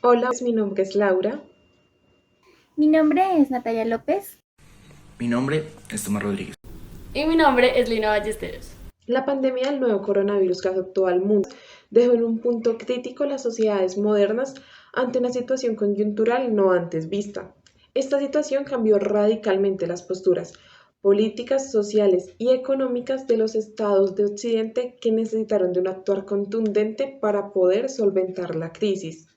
Hola, mi nombre es Laura. Mi nombre es Natalia López. Mi nombre es Tomás Rodríguez. Y mi nombre es Lina Ballesteros. La pandemia del nuevo coronavirus que afectó al mundo dejó en un punto crítico las sociedades modernas ante una situación coyuntural no antes vista. Esta situación cambió radicalmente las posturas políticas, sociales y económicas de los estados de Occidente que necesitaron de un actuar contundente para poder solventar la crisis.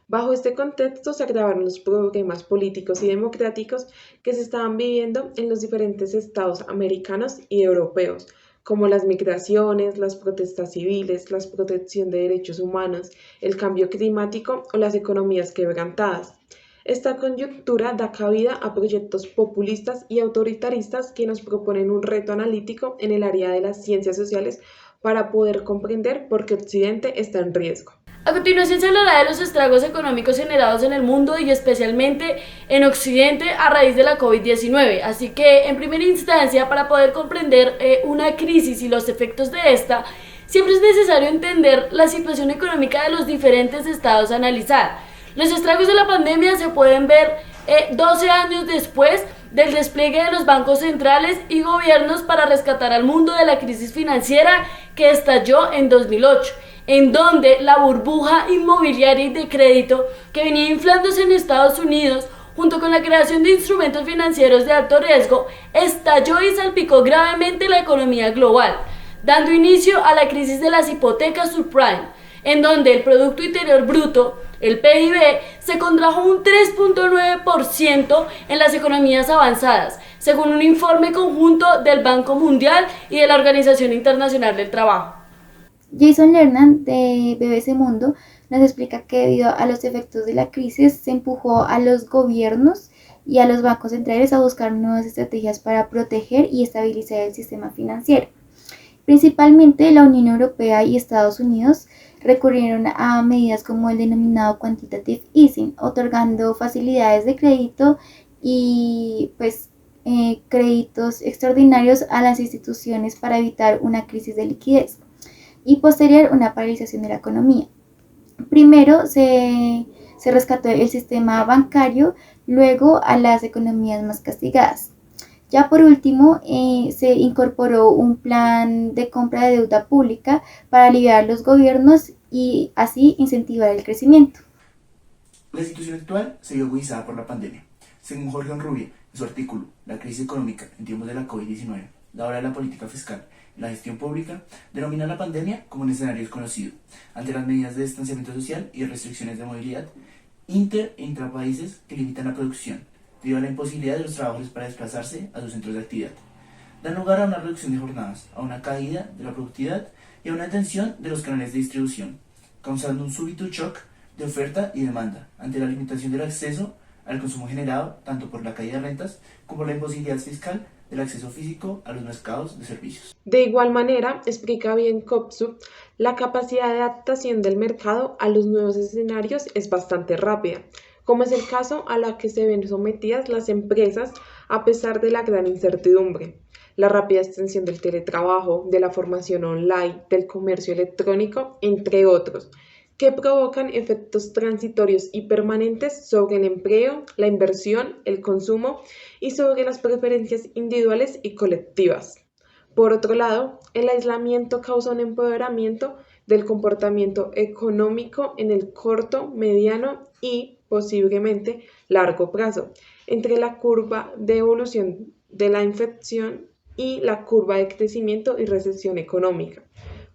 Bajo este contexto se agravaron los problemas políticos y democráticos que se estaban viviendo en los diferentes estados americanos y europeos, como las migraciones, las protestas civiles, la protección de derechos humanos, el cambio climático o las economías quebrantadas. Esta coyuntura da cabida a proyectos populistas y autoritaristas que nos proponen un reto analítico en el área de las ciencias sociales para poder comprender por qué Occidente está en riesgo. A continuación se hablará de los estragos económicos generados en el mundo y especialmente en Occidente a raíz de la COVID-19. Así que, en primera instancia, para poder comprender una crisis y los efectos de esta, siempre es necesario entender la situación económica de los diferentes estados a analizar. Los estragos de la pandemia se pueden ver 12 años después del despliegue de los bancos centrales y gobiernos para rescatar al mundo de la crisis financiera que estalló en 2008, en donde la burbuja inmobiliaria y de crédito que venía inflándose en Estados Unidos, junto con la creación de instrumentos financieros de alto riesgo, estalló y salpicó gravemente la economía global, dando inicio a la crisis de las hipotecas subprime, en donde el Producto Interior Bruto, el PIB, se contrajo un 3.9% en las economías avanzadas, según un informe conjunto del Banco Mundial y de la Organización Internacional del Trabajo. Jason Lernan de BBC Mundo nos explica que debido a los efectos de la crisis se empujó a los gobiernos y a los bancos centrales a buscar nuevas estrategias para proteger y estabilizar el sistema financiero. Principalmente la Unión Europea y Estados Unidos recurrieron a medidas como el denominado quantitative easing, otorgando facilidades de crédito y créditos extraordinarios a las instituciones para evitar una crisis de liquidez y posterior una paralización de la economía. Primero se rescató el sistema bancario, luego a las economías más castigadas. Ya por último, se incorporó un plan de compra de deuda pública para aliviar los gobiernos y así incentivar el crecimiento. La situación actual se vio agudizada por la pandemia. Según Jorge Onrubia, en su artículo La crisis económica en tiempos de la COVID-19, la hora de la política fiscal y la gestión pública, denomina la pandemia como un escenario desconocido, ante las medidas de distanciamiento social y restricciones de movilidad inter e intrapaíses que limitan la producción, debido a la imposibilidad de los trabajadores para desplazarse a sus centros de actividad. Dan lugar a una reducción de jornadas, a una caída de la productividad y a una tensión de los canales de distribución, causando un súbito shock de oferta y demanda ante la limitación del acceso al consumo generado tanto por la caída de rentas como por la imposibilidad fiscal del acceso físico a los mercados de servicios. De igual manera, explica bien Kopsu, la capacidad de adaptación del mercado a los nuevos escenarios es bastante rápida, como es el caso a la que se ven sometidas las empresas a pesar de la gran incertidumbre. La rápida extensión del teletrabajo, de la formación online, del comercio electrónico, entre otros, que provocan efectos transitorios y permanentes sobre el empleo, la inversión, el consumo y sobre las preferencias individuales y colectivas. Por otro lado, el aislamiento causa un empeoramiento del comportamiento económico en el corto, mediano y posiblemente largo plazo, entre la curva de evolución de la infección y la curva de crecimiento y recesión económica,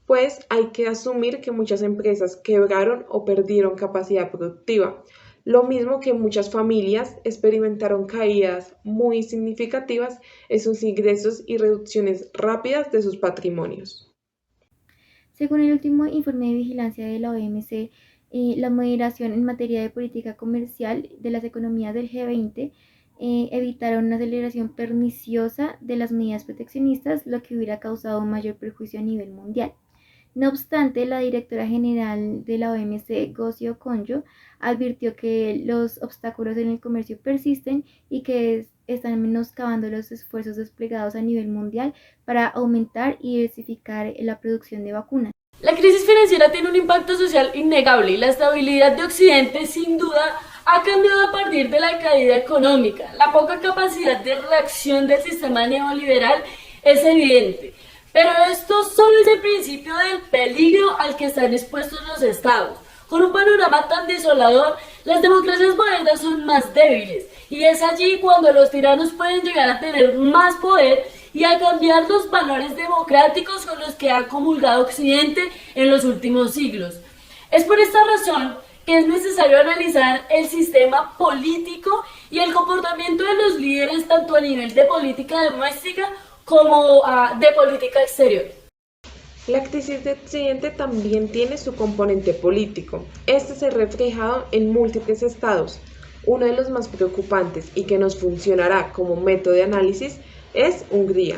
pues hay que asumir que muchas empresas quebraron o perdieron capacidad productiva, lo mismo que muchas familias experimentaron caídas muy significativas en sus ingresos y reducciones rápidas de sus patrimonios. Según el último informe de vigilancia de la OMC, la moderación en materia de política comercial de las economías del G20 evitaron una aceleración perniciosa de las medidas proteccionistas, lo que hubiera causado un mayor perjuicio a nivel mundial. No obstante, la directora general de la OMC, Ngozi Okonjo, advirtió que los obstáculos en el comercio persisten y que están menoscabando los esfuerzos desplegados a nivel mundial para aumentar y diversificar la producción de vacunas. La crisis financiera tiene un impacto salto social innegable y la estabilidad de Occidente sin duda ha cambiado a partir de la caída económica. La poca capacidad de reacción del sistema neoliberal es evidente, pero esto solo es el principio del peligro al que están expuestos los estados. Con un panorama tan desolador, las democracias modernas son más débiles, y es allí cuando los tiranos pueden llegar a tener más poder y a cambiar los valores democráticos con los que ha comulgado Occidente en los últimos siglos. Es por esta razón que es necesario analizar el sistema político y el comportamiento de los líderes tanto a nivel de política doméstica como de política exterior. La crisis de Occidente también tiene su componente político. Este se ha reflejado en múltiples estados. Uno de los más preocupantes y que nos funcionará como método de análisis es Hungría.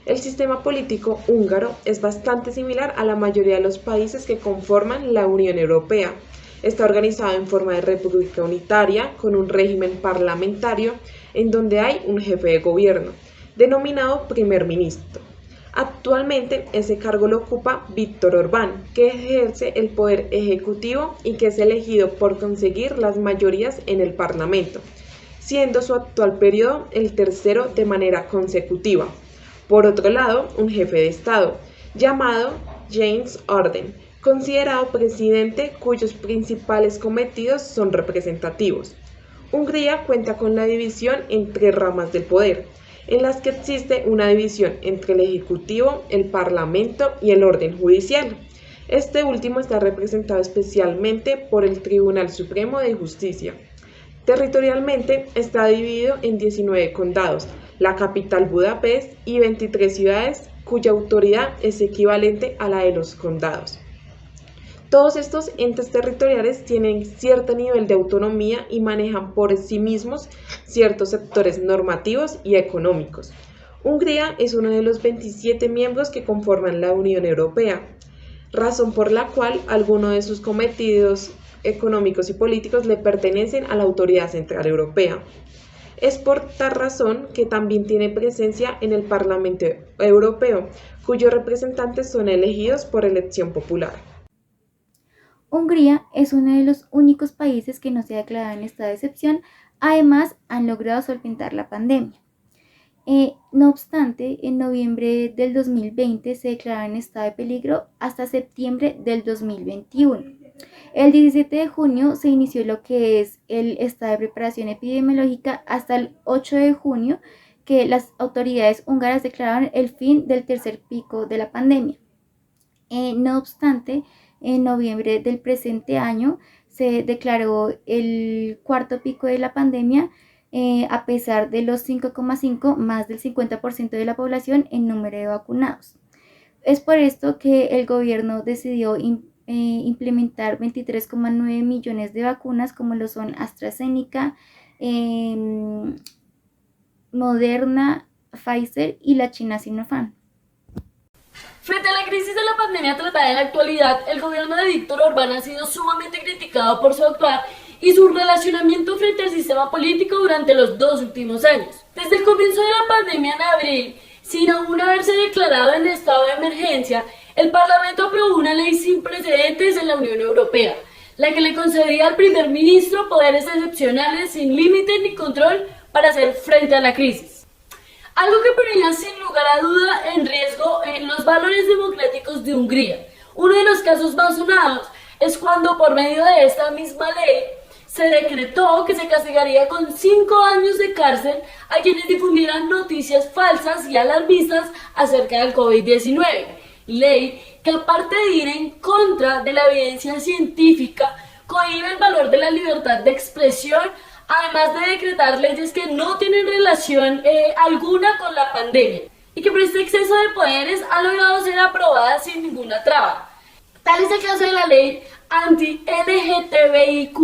El sistema político húngaro es bastante similar a la mayoría de los países que conforman la Unión Europea. Está organizado en forma de república unitaria, con un régimen parlamentario en donde hay un jefe de gobierno, denominado primer ministro. Actualmente ese cargo lo ocupa Viktor Orbán, que ejerce el poder ejecutivo y que es elegido por conseguir las mayorías en el Parlamento, siendo su actual periodo el tercero de manera consecutiva. Por otro lado, un jefe de Estado, llamado James Orden, considerado presidente cuyos principales cometidos son representativos. Hungría cuenta con la división en tres ramas del poder, en las que existe una división entre el Ejecutivo, el Parlamento y el orden judicial. Este último está representado especialmente por el Tribunal Supremo de Justicia. Territorialmente está dividido en 19 condados, la capital Budapest y 23 ciudades cuya autoridad es equivalente a la de los condados. Todos estos entes territoriales tienen cierto nivel de autonomía y manejan por sí mismos ciertos sectores normativos y económicos. Hungría es uno de los 27 miembros que conforman la Unión Europea, razón por la cual algunos de sus cometidos económicos y políticos le pertenecen a la Autoridad Central Europea. Es por tal razón que también tiene presencia en el Parlamento Europeo, cuyos representantes son elegidos por elección popular. Hungría es uno de los únicos países que no se ha declarado en estado de excepción. Además, han logrado solventar la pandemia. No obstante, en noviembre del 2020 se declaró en estado de peligro hasta septiembre del 2021. El 17 de junio se inició lo que es el estado de preparación epidemiológica hasta el 8 de junio, que las autoridades húngaras declararon el fin del tercer pico de la pandemia. No obstante, en noviembre del presente año se declaró el cuarto pico de la pandemia, a pesar de los 5,5 más del 50% de la población en número de vacunados. Es por esto que el gobierno decidió implementar 23,9 millones de vacunas, como lo son AstraZeneca, Moderna, Pfizer y la china Sinopharm. Frente a la crisis de la pandemia tratada en la actualidad, el gobierno de Viktor Orbán ha sido sumamente criticado por su actuar y su relacionamiento frente al sistema político durante los 2 últimos años. Desde el comienzo de la pandemia en abril, sin aún haberse declarado en estado de emergencia, el Parlamento aprobó una ley sin precedentes en la Unión Europea, la que le concedía al primer ministro poderes excepcionales sin límite ni control para hacer frente a la crisis. Algo que ponía sin lugar a duda en riesgo los valores democráticos de Hungría. Uno de los casos más sonados es cuando por medio de esta misma ley se decretó que se castigaría con 5 años de cárcel a quienes difundieran noticias falsas y alarmistas acerca del COVID-19. Ley que, aparte de ir en contra de la evidencia científica, cohíbe el valor de la libertad de expresión, además de decretar leyes que no tienen relación alguna con la pandemia y que por este exceso de poderes ha logrado ser aprobada sin ninguna traba. Tal es el caso de la ley anti-LGTBIQ+,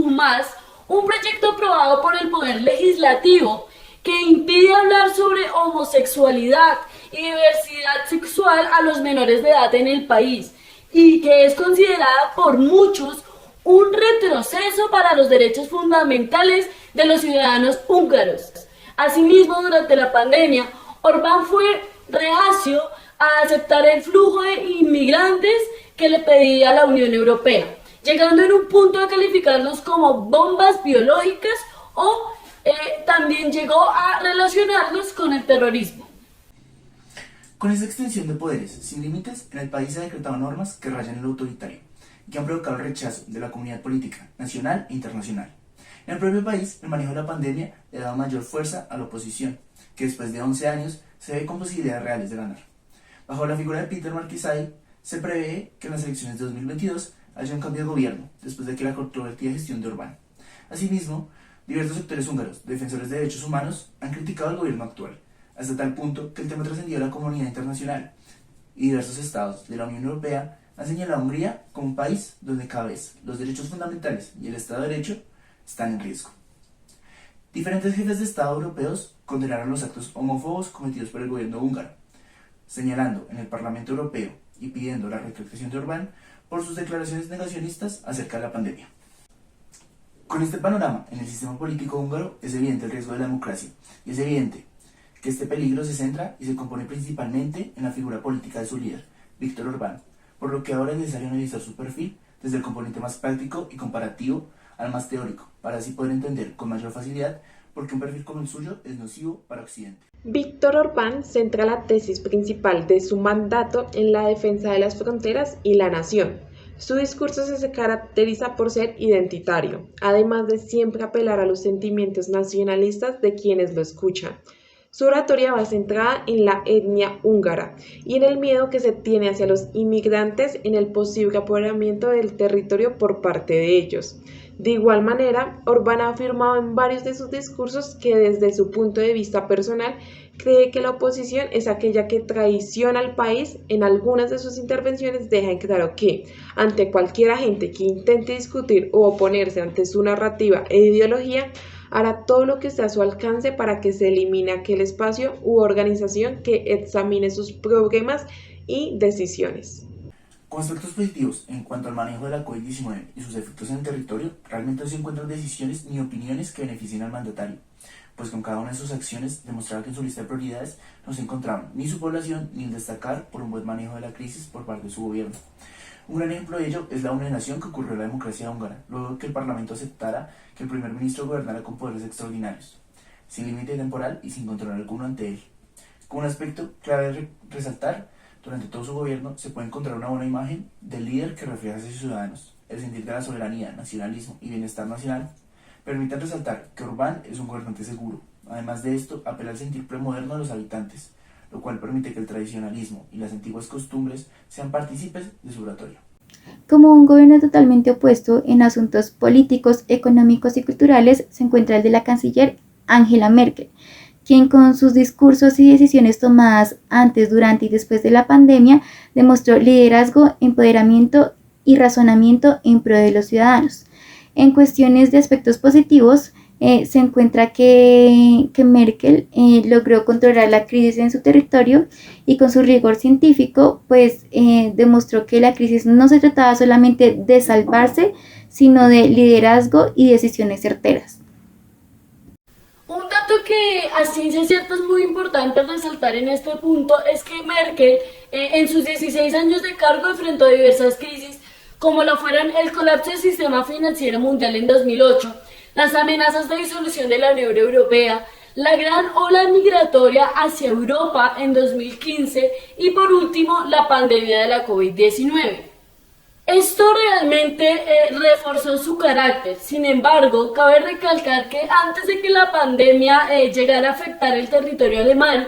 un proyecto aprobado por el Poder Legislativo que impide hablar sobre homosexualidad y diversidad sexual a los menores de edad en el país y que es considerada por muchos un retroceso para los derechos fundamentales de los ciudadanos húngaros. Asimismo, durante la pandemia, Orbán fue reacio a aceptar el flujo de inmigrantes que le pedía la Unión Europea llegando en un punto a calificarlos como bombas biológicas o también llegó a relacionarlos con el terrorismo. Con esta extensión de poderes sin límites, en el país se han decretado normas que rayan el autoritario y que han provocado el rechazo de la comunidad política nacional e internacional. En el propio país, el manejo de la pandemia le ha dado mayor fuerza a la oposición, que después de 11 años se ve con posibilidades reales de ganar. Bajo la figura de Peter Markizai, se prevé que en las elecciones de 2022 haya un cambio de gobierno, después de que la controvertida gestión de Orbán. Asimismo, diversos sectores húngaros, defensores de derechos humanos, han criticado al gobierno actual, hasta tal punto que el tema trascendió a la comunidad internacional, y diversos estados de la Unión Europea han señalado a Hungría como un país donde cada vez los derechos fundamentales y el Estado de Derecho están en riesgo. Diferentes jefes de Estado europeos condenaron los actos homófobos cometidos por el gobierno húngaro, señalando en el Parlamento Europeo y pidiendo la retractación de Orbán por sus declaraciones negacionistas acerca de la pandemia. Con este panorama en el sistema político húngaro es evidente el riesgo de la democracia, y es evidente que este peligro se centra y se compone principalmente en la figura política de su líder, Viktor Orbán, por lo que ahora es necesario analizar su perfil desde el componente más práctico y comparativo al más teórico, para así poder entender con mayor facilidad por qué un perfil como el suyo es nocivo para Occidente. Víctor Orbán centra la tesis principal de su mandato en la defensa de las fronteras y la nación. Su discurso se caracteriza por ser identitario, además de siempre apelar a los sentimientos nacionalistas de quienes lo escuchan. Su oratoria va centrada en la etnia húngara y en el miedo que se tiene hacia los inmigrantes en el posible apoderamiento del territorio por parte de ellos. De igual manera, Orbán ha afirmado en varios de sus discursos que desde su punto de vista personal cree que la oposición es aquella que traiciona al país. En algunas de sus intervenciones deja en claro que, ante cualquier agente que intente discutir o oponerse ante su narrativa e ideología, hará todo lo que esté a su alcance para que se elimine aquel espacio u organización que examine sus problemas y decisiones. Con aspectos positivos en cuanto al manejo de la COVID-19 y sus efectos en el territorio, realmente no se encuentran decisiones ni opiniones que beneficien al mandatario, pues con cada una de sus acciones demostraba que en su lista de prioridades no se encontraban ni su población ni el destacar por un buen manejo de la crisis por parte de su gobierno. Un gran ejemplo de ello es la nación que ocurrió en la democracia húngara, luego de que el Parlamento aceptara que el primer ministro gobernara con poderes extraordinarios, sin límite temporal y sin control alguno ante él. Como un aspecto clave resaltar, durante todo su gobierno se puede encontrar una buena imagen del líder que refleja a sus ciudadanos. El sentir de la soberanía, nacionalismo y bienestar nacional permiten resaltar que Orbán es un gobernante seguro. Además de esto, apela al sentir premoderno de los habitantes, lo cual permite que el tradicionalismo y las antiguas costumbres sean partícipes de su oratoria. Como un gobierno totalmente opuesto en asuntos políticos, económicos y culturales se encuentra el de la canciller Angela Merkel, quien con sus discursos y decisiones tomadas antes, durante y después de la pandemia demostró liderazgo, empoderamiento y razonamiento en pro de los ciudadanos. En cuestiones de aspectos positivos, se encuentra que Merkel logró controlar la crisis en su territorio y con su rigor científico pues demostró que la crisis no se trataba solamente de salvarse, sino de liderazgo y decisiones certeras. Un dato que a ciencia cierta es muy importante resaltar en este punto es que Merkel en sus 16 años de cargo enfrentó diversas crisis, como lo fueron el colapso del sistema financiero mundial en 2008, las amenazas de disolución de la Unión Europea, la gran ola migratoria hacia Europa en 2015 y por último la pandemia de la COVID-19. Esto realmente reforzó su carácter. Sin embargo, cabe recalcar que antes de que la pandemia llegara a afectar el territorio alemán,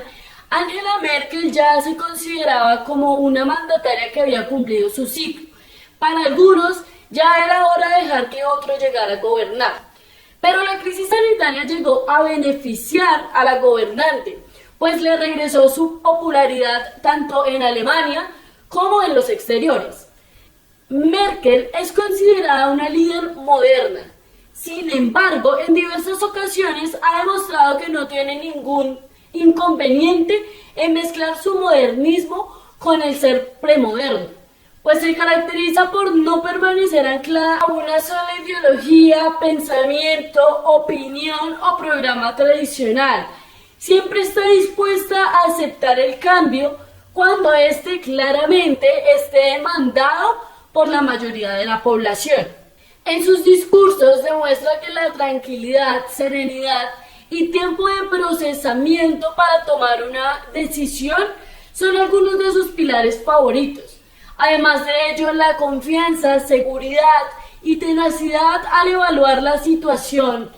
Angela Merkel ya se consideraba como una mandataria que había cumplido su ciclo. Para algunos ya era hora de dejar que otro llegara a gobernar. Pero la crisis sanitaria llegó a beneficiar a la gobernante, pues le regresó su popularidad tanto en Alemania como en los exteriores. Merkel es considerada una líder moderna. Sin embargo, en diversas ocasiones ha demostrado que no tiene ningún inconveniente en mezclar su modernismo con el ser premoderno, pues se caracteriza por no permanecer anclada a una sola ideología, pensamiento, opinión o programa tradicional. Siempre está dispuesta a aceptar el cambio cuando éste claramente esté demandado por la mayoría de la población. En sus discursos demuestra que la tranquilidad, serenidad y tiempo de procesamiento para tomar una decisión son algunos de sus pilares favoritos. Además de ello, la confianza, seguridad y tenacidad al evaluar la situación,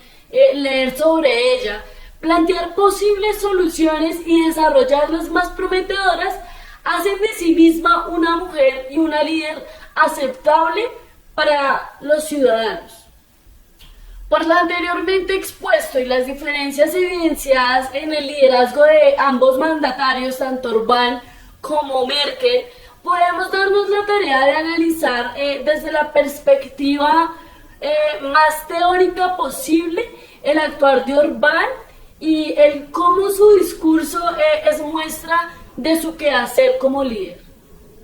leer sobre ella, plantear posibles soluciones y desarrollarlas más prometedoras, hacen de sí misma una mujer y una líder aceptable para los ciudadanos. Por lo anteriormente expuesto y las diferencias evidenciadas en el liderazgo de ambos mandatarios, tanto Orbán como Merkel, podemos darnos la tarea de analizar desde la perspectiva más teórica posible el actuar de Orbán y el cómo su discurso es muestra de su quehacer como líder.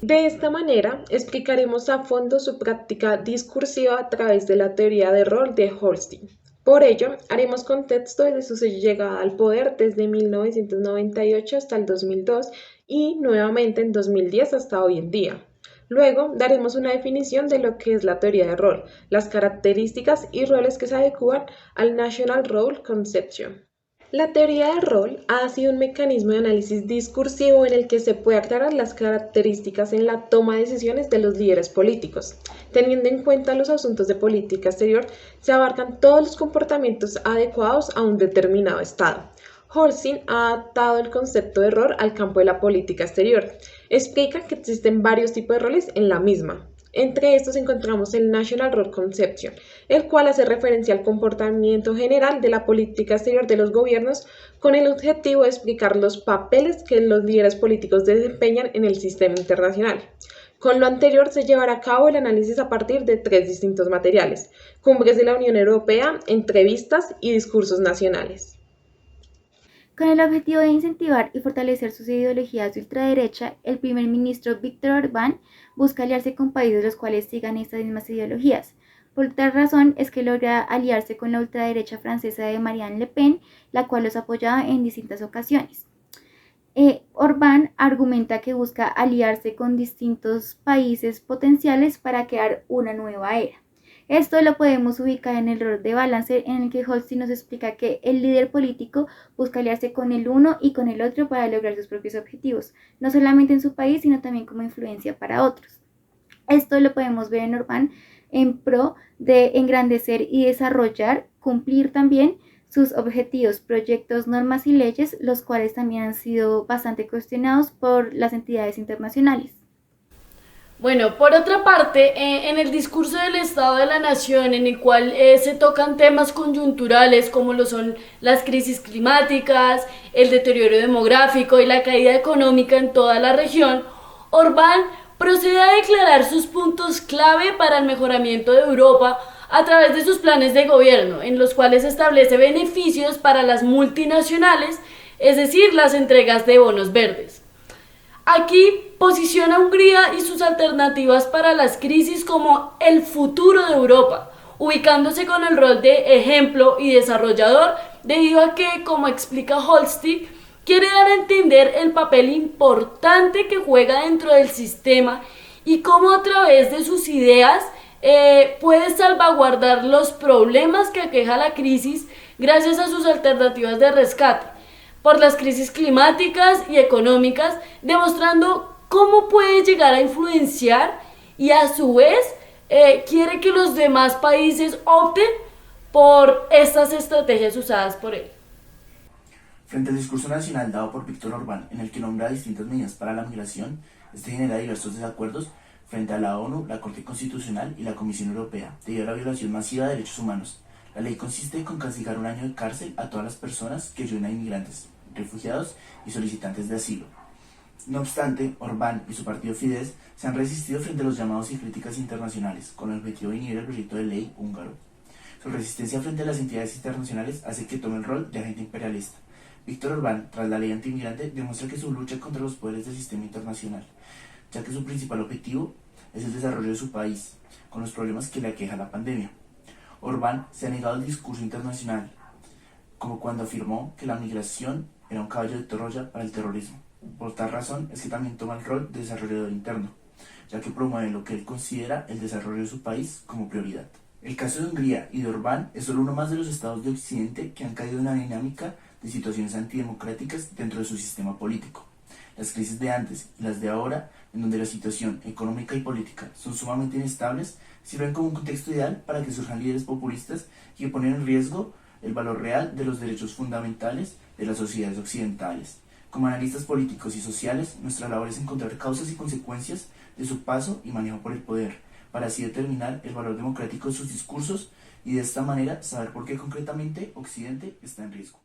De esta manera, explicaremos a fondo su práctica discursiva a través de la teoría de rol de Holstein. Por ello, haremos contexto desde su llegada al poder desde 1998 hasta el 2002 y nuevamente en 2010 hasta hoy en día. Luego, daremos una definición de lo que es la teoría de rol, las características y roles que se adecúan al National Role Conception. La teoría de rol ha sido un mecanismo de análisis discursivo en el que se puede aclarar las características en la toma de decisiones de los líderes políticos. Teniendo en cuenta los asuntos de política exterior, se abarcan todos los comportamientos adecuados a un determinado estado. Holstein ha adaptado el concepto de rol al campo de la política exterior. Explica que existen varios tipos de roles en la misma. Entre estos encontramos el National Role Conception, el cual hace referencia al comportamiento general de la política exterior de los gobiernos con el objetivo de explicar los papeles que los líderes políticos desempeñan en el sistema internacional. Con lo anterior se llevará a cabo el análisis a partir de 3 distintos materiales: cumbres de la Unión Europea, entrevistas y discursos nacionales. Con el objetivo de incentivar y fortalecer sus ideologías de ultraderecha, el primer ministro Viktor Orbán busca aliarse con países los cuales sigan estas mismas ideologías. Por tal razón es que logra aliarse con la ultraderecha francesa de Marine Le Pen, la cual los apoyaba en distintas ocasiones. Orbán argumenta que busca aliarse con distintos países potenciales para crear una nueva era. Esto lo podemos ubicar en el rol de balance en el que Holstein nos explica que el líder político busca aliarse con el uno y con el otro para lograr sus propios objetivos, no solamente en su país, sino también como influencia para otros. Esto lo podemos ver en Orbán en pro de engrandecer y desarrollar, cumplir también sus objetivos, proyectos, normas y leyes, los cuales también han sido bastante cuestionados por las entidades internacionales. Bueno, por otra parte, en el discurso del Estado de la Nación, en el cual se tocan temas coyunturales como lo son las crisis climáticas, el deterioro demográfico y la caída económica en toda la región, Orbán procede a declarar sus puntos clave para el mejoramiento de Europa a través de sus planes de gobierno, en los cuales establece beneficios para las multinacionales, es decir, las entregas de bonos verdes. Aquí posiciona a Hungría y sus alternativas para las crisis como el futuro de Europa, ubicándose con el rol de ejemplo y desarrollador, debido a que, como explica Holstein, quiere dar a entender el papel importante que juega dentro del sistema y cómo a través de sus ideas puede salvaguardar los problemas que aqueja la crisis gracias a sus alternativas de rescate por las crisis climáticas y económicas, demostrando cómo puede llegar a influenciar y a su vez quiere que los demás países opten por estas estrategias usadas por él. Frente al discurso nacional dado por Viktor Orbán, en el que nombra distintas medidas para la migración, este genera diversos desacuerdos frente a la ONU, la Corte Constitucional y la Comisión Europea, debido a la violación masiva de derechos humanos. La ley consiste en castigar 1 año de cárcel a todas las personas que ayuden a inmigrantes, refugiados y solicitantes de asilo. No obstante, Orbán y su partido Fidesz se han resistido frente a los llamados y críticas internacionales, con el objetivo de inhibir el proyecto de ley húngaro. Su resistencia frente a las entidades internacionales hace que tome el rol de agente imperialista. Viktor Orbán, tras la ley antimigrante, demuestra que su lucha contra los poderes del sistema internacional, ya que su principal objetivo es el desarrollo de su país, con los problemas que le aqueja la pandemia. Orbán se ha negado al discurso internacional, como cuando afirmó que la migración era un caballo de Troya para el terrorismo. Por tal razón es que también toma el rol de desarrollador interno. ya que promueve lo que él considera el desarrollo de su país como prioridad. El caso de Hungría y de Orbán es solo uno más de los estados de Occidente que han caído en una dinámica de situaciones antidemocráticas dentro de su sistema político. Las crisis de antes y las de ahora, en donde la situación económica y política son sumamente inestables, sirven como un contexto ideal para que surjan líderes populistas que ponen en riesgo el valor real de los derechos fundamentales de las sociedades occidentales. Como analistas políticos y sociales, nuestra labor es encontrar causas y consecuencias de su paso y manejo por el poder, para así determinar el valor democrático de sus discursos y de esta manera saber por qué concretamente Occidente está en riesgo.